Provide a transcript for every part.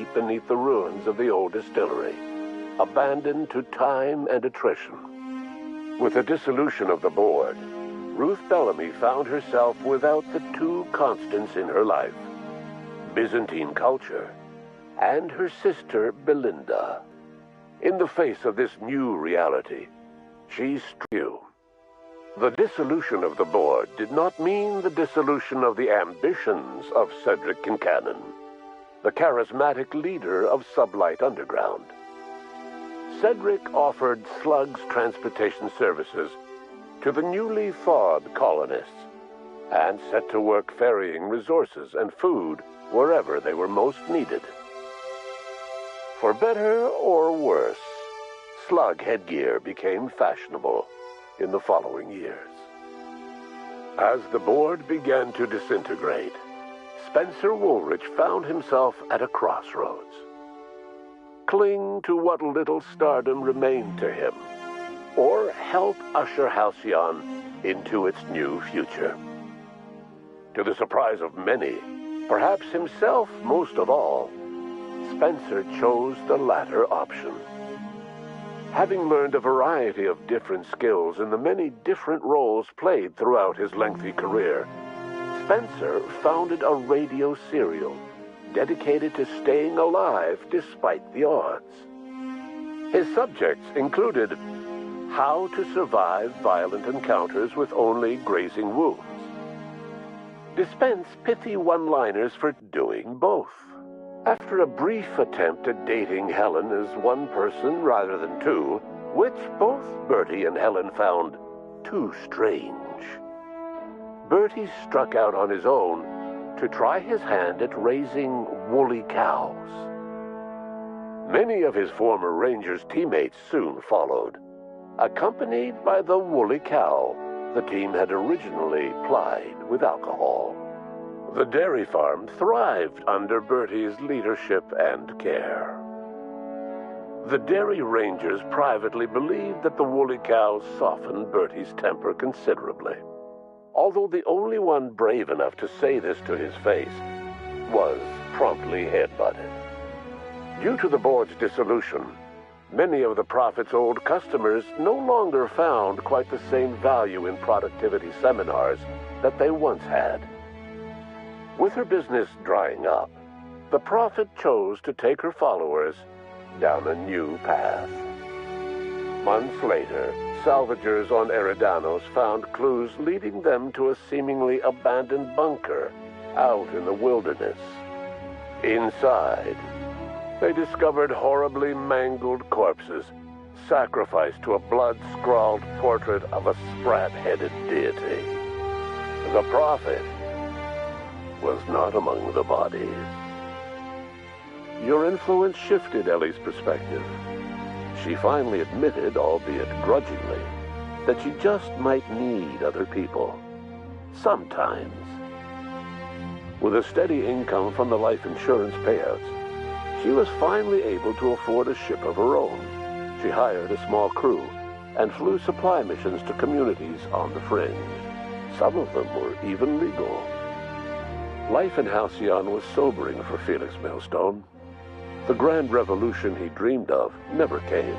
deep beneath the ruins of the old distillery, abandoned to time and attrition. With the dissolution of the board, Ruth Bellamy found herself without the two constants in her life, Byzantine culture and her sister Belinda. In the face of this new reality, she knew. The dissolution of the board did not mean the dissolution of the ambitions of Cedric Kincannon, the charismatic leader of Sublight Underground. Cedric offered Slug's transportation services to the newly thawed colonists and set to work ferrying resources and food wherever they were most needed. For better or worse, slug headgear became fashionable in the following years. As the board began to disintegrate, Spencer Woolrich found himself at a crossroads. Cling to what little stardom remained to him, or help usher Halcyon into its new future. To the surprise of many, perhaps himself most of all, Spencer chose the latter option. Having learned a variety of different skills in the many different roles played throughout his lengthy career, Spencer founded a radio serial dedicated to staying alive despite the odds. His subjects included how to survive violent encounters with only grazing wounds, dispense pithy one-liners for doing both. After a brief attempt at dating Helen as one person rather than two, which both Bertie and Helen found too strange, Bertie struck out on his own to try his hand at raising woolly cows. Many of his former Rangers teammates soon followed, accompanied by the woolly cow the team had originally plied with alcohol. The dairy farm thrived under Bertie's leadership and care. The Dairy Rangers privately believed that the woolly cows softened Bertie's temper considerably, although the only one brave enough to say this to his face was promptly headbutted. Due to the board's dissolution, many of the Prophet's old customers no longer found quite the same value in productivity seminars that they once had. With her business drying up, the Prophet chose to take her followers down a new path. Months later, salvagers on Eridanos found clues leading them to a seemingly abandoned bunker out in the wilderness. Inside, they discovered horribly mangled corpses, sacrificed to a blood-scrawled portrait of a sprat-headed deity. The Prophet was not among the bodies. Your influence shifted Ellie's perspective. She finally admitted, albeit grudgingly, that she just might need other people. Sometimes. With a steady income from the life insurance payouts, she was finally able to afford a ship of her own. She hired a small crew and flew supply missions to communities on the fringe. Some of them were even legal. Life in Halcyon was sobering for Felix Millstone. The grand revolution he dreamed of never came.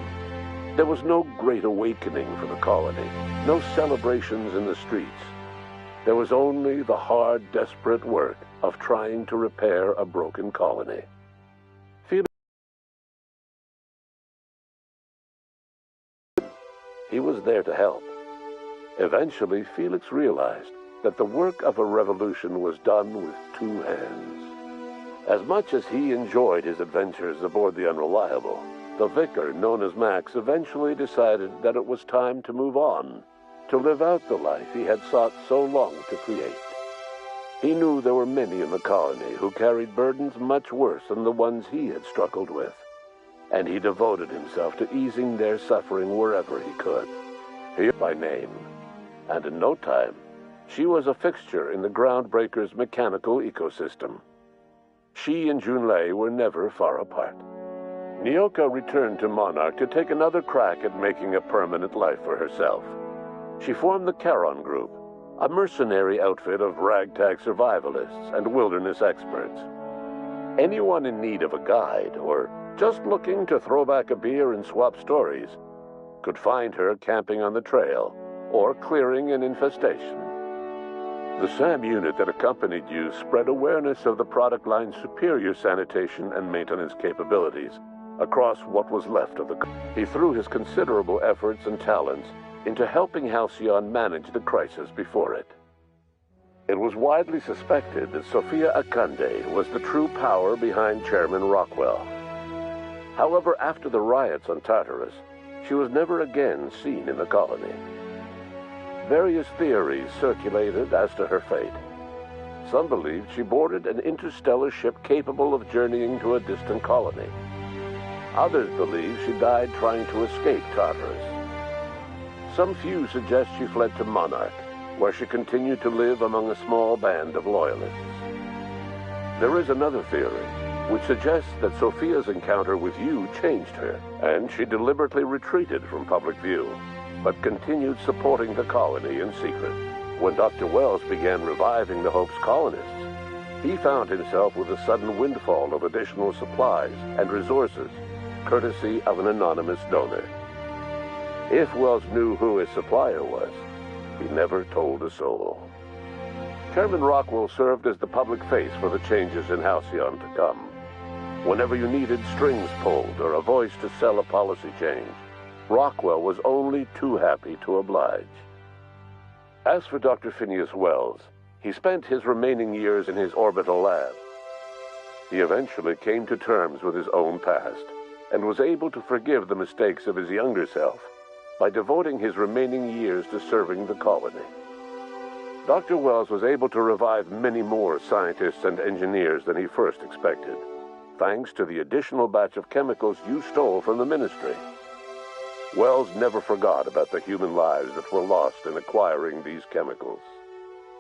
There was no great awakening for the colony, no celebrations in the streets. There was only the hard, desperate work of trying to repair a broken colony. Felix, he was there to help. Eventually, Felix realized that the work of a revolution was done with two hands. As much as he enjoyed his adventures aboard the Unreliable, the vicar, known as Max, eventually decided that it was time to move on, to live out the life he had sought so long to create. He knew there were many in the colony who carried burdens much worse than the ones he had struggled with, and he devoted himself to easing their suffering wherever he could. He by name, and in no time, she was a fixture in the Groundbreaker's mechanical ecosystem. She and Junlei were never far apart. Nyoka returned to Monarch to take another crack at making a permanent life for herself. She formed the Charon Group, a mercenary outfit of ragtag survivalists and wilderness experts. Anyone in need of a guide, or just looking to throw back a beer and swap stories, could find her camping on the trail or clearing an infestation. The SAM unit that accompanied you spread awareness of the product line's superior sanitation and maintenance capabilities across what was left of the country. He threw his considerable efforts and talents into helping Halcyon manage the crisis before it. It was widely suspected that Sophia Akande was the true power behind Chairman Rockwell. However, after the riots on Tartarus, she was never again seen in the colony. Various theories circulated as to her fate. Some believed she boarded an interstellar ship capable of journeying to a distant colony. Others believed she died trying to escape Tartarus. Some few suggest she fled to Monarch, where she continued to live among a small band of loyalists. There is another theory, which suggests that Sophia's encounter with you changed her, and she deliberately retreated from public view, but continued supporting the colony in secret. When Dr. Wells began reviving the Hope's colonists, he found himself with a sudden windfall of additional supplies and resources, courtesy of an anonymous donor. If Wells knew who his supplier was, he never told a soul. Chairman Rockwell served as the public face for the changes in Halcyon to come. Whenever you needed strings pulled or a voice to sell a policy change, Rockwell was only too happy to oblige. As for Dr. Phineas Wells, he spent his remaining years in his orbital lab. He eventually came to terms with his own past and was able to forgive the mistakes of his younger self by devoting his remaining years to serving the colony. Dr. Wells was able to revive many more scientists and engineers than he first expected, thanks to the additional batch of chemicals you stole from the ministry. Wells never forgot about the human lives that were lost in acquiring these chemicals.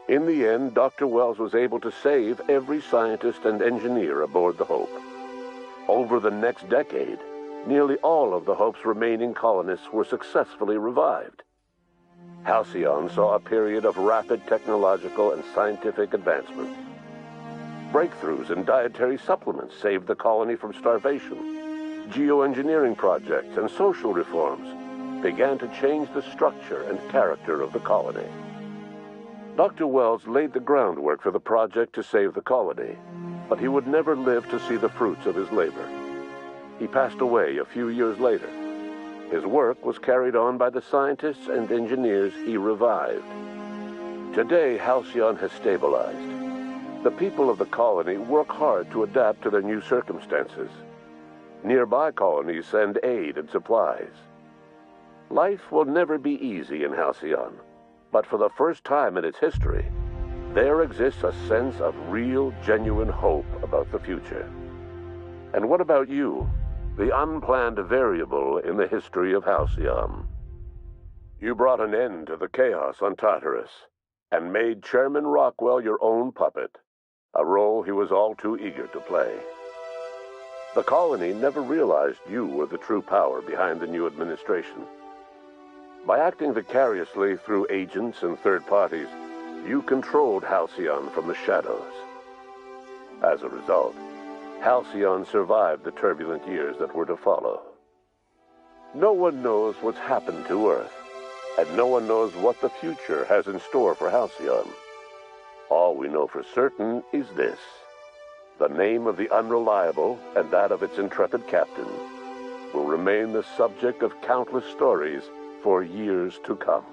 In the end, Dr. Wells was able to save every scientist and engineer aboard the Hope. Over the next decade, nearly all of the Hope's remaining colonists were successfully revived. Halcyon saw a period of rapid technological and scientific advancement. Breakthroughs in dietary supplements saved the colony from starvation. Geoengineering projects and social reforms began to change the structure and character of the colony. Dr. Wells laid the groundwork for the project to save the colony, but he would never live to see the fruits of his labor. He passed away a few years later. His work was carried on by the scientists and engineers he revived. Today, Halcyon has stabilized. The people of the colony work hard to adapt to their new circumstances. Nearby colonies send aid and supplies. Life will never be easy in Halcyon, but for the first time in its history, there exists a sense of real, genuine hope about the future. And what about you, the unplanned variable in the history of Halcyon? You brought an end to the chaos on Tartarus and made Chairman Rockwell your own puppet, a role he was all too eager to play. The colony never realized you were the true power behind the new administration. By acting vicariously through agents and third parties, you controlled Halcyon from the shadows. As a result, Halcyon survived the turbulent years that were to follow. No one knows what's happened to Earth, and no one knows what the future has in store for Halcyon. All we know for certain is this: the name of the Unreliable and that of its intrepid captain will remain the subject of countless stories for years to come.